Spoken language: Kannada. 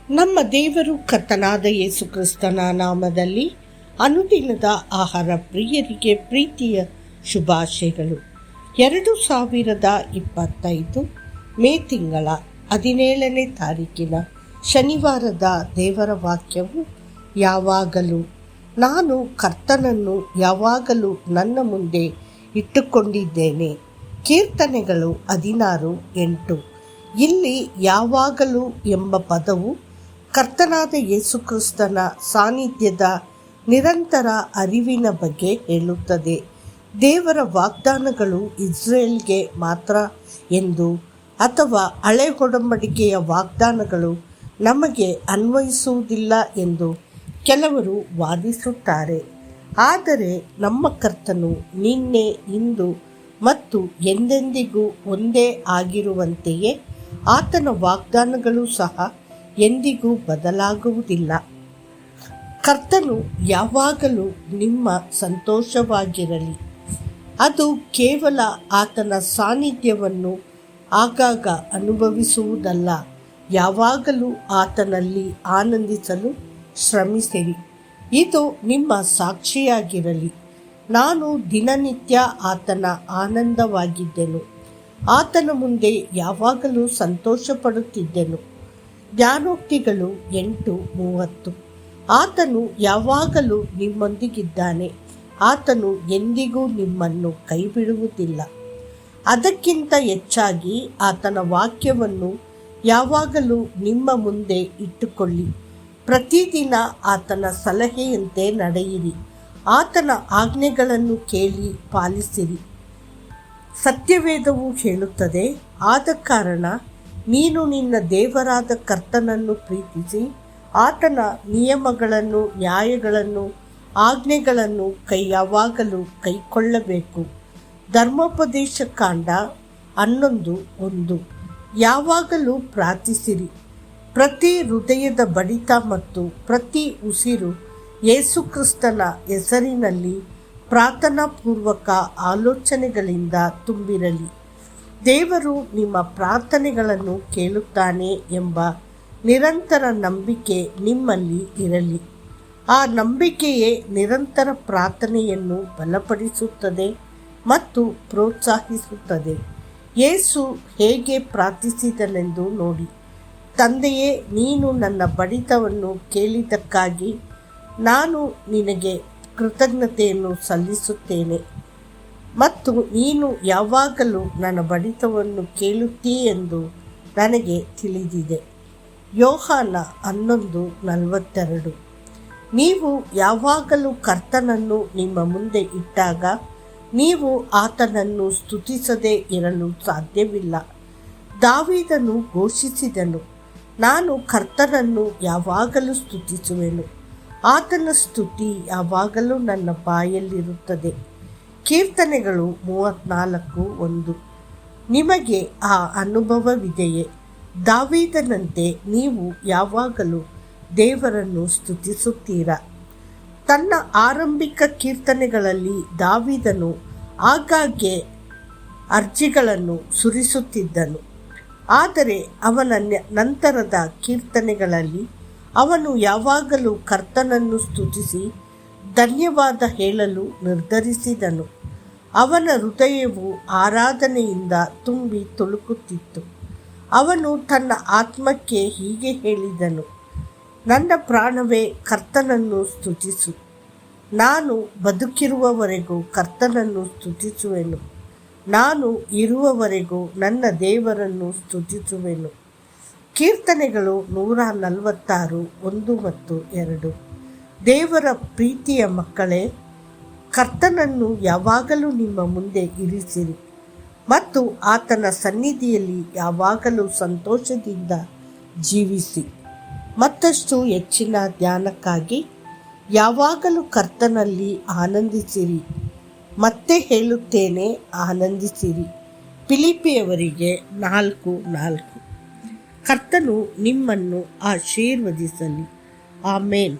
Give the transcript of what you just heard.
ನಮ್ಮ ದೇವರು ಕರ್ತನಾದ ಯೇಸು ಕ್ರಿಸ್ತನ ನಾಮದಲ್ಲಿ ಅನುದಿನದ ಆಹಾರ ಪ್ರಿಯರಿಗೆ ಪ್ರೀತಿಯ ಶುಭಾಶಯಗಳು. 2025 ಮೇ ತಿಂಗಳ 17ನೇ ತಾರೀಕಿನ ಶನಿವಾರದ ದೇವರ ವಾಕ್ಯವು, ಯಾವಾಗಲೂ ನಾನು ಕರ್ತನನ್ನು ಯಾವಾಗಲೂ ನನ್ನ ಮುಂದೆ ಇಟ್ಟುಕೊಂಡಿದ್ದೇನೆ. ಕೀರ್ತನೆಗಳು 16:8. ಇಲ್ಲಿ ಯಾವಾಗಲೂ ಎಂಬ ಪದವು ಕರ್ತನಾದ ಯೇಸು ಕ್ರಿಸ್ತನ ಸಾನ್ನಿಧ್ಯದ ನಿರಂತರ ಅರಿವಿನ ಬಗ್ಗೆ ಹೇಳುತ್ತದೆ. ದೇವರ ವಾಗ್ದಾನಗಳು ಇಸ್ರೇಲ್ಗೆ ಮಾತ್ರ ಎಂದು ಅಥವಾ ಹಳೆ ಒಡಂಬಡಿಕೆಯ ವಾಗ್ದಾನಗಳು ನಮಗೆ ಅನ್ವಯಿಸುವುದಿಲ್ಲ ಎಂದು ಕೆಲವರು ವಾದಿಸುತ್ತಾರೆ. ಆದರೆ ನಮ್ಮ ಕರ್ತನು ನಿನ್ನೆ, ಇಂದು ಮತ್ತು ಎಂದೆಂದಿಗೂ ಒಂದೇ ಆಗಿರುವಂತೆಯೇ ಆತನ ವಾಗ್ದಾನಗಳು ಸಹ ಎಂದಿಗೂ ಬದಲಾಗುವುದಿಲ್ಲ. ಕರ್ತನು ಯಾವಾಗಲೂ ನಿಮ್ಮ ಸಂತೋಷವಾಗಿರಲಿ. ಅದು ಕೇವಲ ಆತನ ಸಾನ್ನಿಧ್ಯವನ್ನು ಆಗಾಗ ಅನುಭವಿಸುವುದಲ್ಲ, ಯಾವಾಗಲೂ ಆತನಲ್ಲಿ ಆನಂದಿಸಲು ಶ್ರಮಿಸಿರಿ. ಇದು ನಿಮ್ಮ ಸಾಕ್ಷಿಯಾಗಿರಲಿ. ನಾನು ದಿನನಿತ್ಯ ಆತನ ಆನಂದವಾಗಿದ್ದೆನು, ಆತನ ಮುಂದೆ ಯಾವಾಗಲೂ ಸಂತೋಷಪಡುತ್ತಿದ್ದೆನು. ಜ್ಞಾನೋಕ್ತಿಗಳು 8:30. ಆತನು ಯಾವಾಗಲೂ ನಿಮ್ಮೊಂದಿಗಿದ್ದಾನೆ, ಆತನು ಎಂದಿಗೂ ನಿಮ್ಮನ್ನು ಕೈಬಿಡುವುದಿಲ್ಲ. ಅದಕ್ಕಿಂತ ಹೆಚ್ಚಾಗಿ ಆತನ ವಾಕ್ಯವನ್ನು ಯಾವಾಗಲೂ ನಿಮ್ಮ ಮುಂದೆ ಇಟ್ಟುಕೊಳ್ಳಿ. ಪ್ರತಿದಿನ ಆತನ ಸಲಹೆಯಂತೆ ನಡೆಯಿರಿ, ಆತನ ಆಜ್ಞೆಗಳನ್ನು ಕೇಳಿ ಪಾಲಿಸಿರಿ. ಸತ್ಯವೇದವು ಹೇಳುತ್ತದೆ, ಆದ ಕಾರಣ ನೀನು ನಿನ್ನ ದೇವರಾದ ಕರ್ತನನ್ನು ಪ್ರೀತಿಸಿ ಆತನ ನಿಯಮಗಳನ್ನು, ನ್ಯಾಯಗಳನ್ನು, ಆಜ್ಞೆಗಳನ್ನು ಯಾವಾಗಲೂ ಕೈಕೊಳ್ಳಬೇಕು. ಧರ್ಮೋಪದೇಶ ಕಾಂಡ 11:1. ಯಾವಾಗಲೂ ಪ್ರಾರ್ಥಿಸಿರಿ. ಪ್ರತಿ ಹೃದಯದ ಬಡಿತ ಮತ್ತು ಪ್ರತಿ ಉಸಿರು ಯೇಸುಕ್ರಿಸ್ತನ ಹೆಸರಿನಲ್ಲಿ ಪ್ರಾರ್ಥನಾಪೂರ್ವಕ ಆಲೋಚನೆಗಳಿಂದ ತುಂಬಿರಲಿ. ದೇವರು ನಿಮ್ಮ ಪ್ರಾರ್ಥನೆಗಳನ್ನು ಕೇಳುತ್ತಾನೆ ಎಂಬ ನಿರಂತರ ನಂಬಿಕೆ ನಿಮ್ಮಲ್ಲಿ ಇರಲಿ. ಆ ನಂಬಿಕೆಯೇ ನಿರಂತರ ಪ್ರಾರ್ಥನೆಯನ್ನು ಬಲಪಡಿಸುತ್ತದೆ ಮತ್ತು ಪ್ರೋತ್ಸಾಹಿಸುತ್ತದೆ. ಯೇಸು ಹೇಗೆ ಪ್ರಾರ್ಥಿಸಿದನೆಂದು ನೋಡಿ. ತಂದೆಯೇ, ನೀನು ನನ್ನ ಬಡಿತವನ್ನು ಕೇಳಿದ್ದಕ್ಕಾಗಿ ನಾನು ನಿನಗೆ ಕೃತಜ್ಞತೆಯನ್ನು ಸಲ್ಲಿಸುತ್ತೇನೆ ಮತ್ತು ನೀನು ಯಾವಾಗಲೂ ನನ್ನ ಬಡಿತವನ್ನು ಕೇಳುತ್ತೀ ಎಂದು ನನಗೆ ತಿಳಿದಿದೆ. ಯೋಹಾನ 11:42. ನೀವು ಯಾವಾಗಲೂ ಕರ್ತನನ್ನು ನಿಮ್ಮ ಮುಂದೆ ಇಟ್ಟಾಗ ನೀವು ಆತನನ್ನು ಸ್ತುತಿಸದೇ ಇರಲು ಸಾಧ್ಯವಿಲ್ಲ. ದಾವೀದನು ಘೋಷಿಸಿದನು, ನಾನು ಕರ್ತನನ್ನು ಯಾವಾಗಲೂ ಸ್ತುತಿಸುವೆನು, ಆತನ ಸ್ತುತಿ ಯಾವಾಗಲೂ ನನ್ನ ಬಾಯಲ್ಲಿರುತ್ತದೆ. ಕೀರ್ತನೆಗಳು 34:1. ನಿಮಗೆ ಆ ಅನುಭವವಿದೆಯೇ? ದಾವೀದನಂತೆ ನೀವು ಯಾವಾಗಲೂ ದೇವರನ್ನು ಸ್ತುತಿಸುತ್ತೀರಾ? ತನ್ನ ಆರಂಭಿಕ ಕೀರ್ತನೆಗಳಲ್ಲಿ ದಾವೀದನು ಆಗಾಗ್ಗೆ ಅರ್ಜಿಗಳನ್ನು ಸುರಿಸುತ್ತಿದ್ದನು. ಆದರೆ ಅವನ ನಂತರದ ಕೀರ್ತನೆಗಳಲ್ಲಿ ಅವನು ಯಾವಾಗಲೂ ಕರ್ತನನ್ನು ಸ್ತುತಿಸಿ ಧನ್ಯವಾದ ಹೇಳಲು ನಿರ್ಧರಿಸಿದನು. ಅವನ ಹೃದಯವು ಆರಾಧನೆಯಿಂದ ತುಂಬಿ ತುಳುಕುತ್ತಿತ್ತು. ಅವನು ತನ್ನ ಆತ್ಮಕ್ಕೆ ಹೀಗೆ ಹೇಳಿದನು, ನನ್ನ ಪ್ರಾಣವೇ ಕರ್ತನನ್ನು ಸ್ತುತಿಸು. ನಾನು ಬದುಕಿರುವವರೆಗೂ ಕರ್ತನನ್ನು ಸ್ತುತಿಸುವೆನು, ನಾನು ಇರುವವರೆಗೂ ನನ್ನ ದೇವರನ್ನು ಸ್ತುತಿಸುವೆನು. ಕೀರ್ತನೆಗಳು 146:1 ಮತ್ತು 2. ದೇವರ ಪ್ರೀತಿಯ ಮಕ್ಕಳೇ, ಕರ್ತನನ್ನು ಯಾವಾಗಲೂ ನಿಮ್ಮ ಮುಂದೆ ಇರಿಸಿರಿ ಮತ್ತು ಆತನ ಸನ್ನಿಧಿಯಲ್ಲಿ ಯಾವಾಗಲೂ ಸಂತೋಷದಿಂದ ಜೀವಿಸಿ. ಮತ್ತಷ್ಟು ಹೆಚ್ಚಿನ ಧ್ಯಾನಕ್ಕಾಗಿ ಯಾವಾಗಲೂ ಕರ್ತನಲ್ಲಿ ಆನಂದಿಸಿರಿ. ಮತ್ತೆ ಹೇಳುತ್ತೇನೆ, ಆನಂದಿಸಿರಿ. ಫಿಲಿಪ್ಪಿಯವರಿಗೆ 4:4. ಕರ್ತನು ನಿಮ್ಮನ್ನು ಆಶೀರ್ವದಿಸಲಿ. ಆಮೇನ್.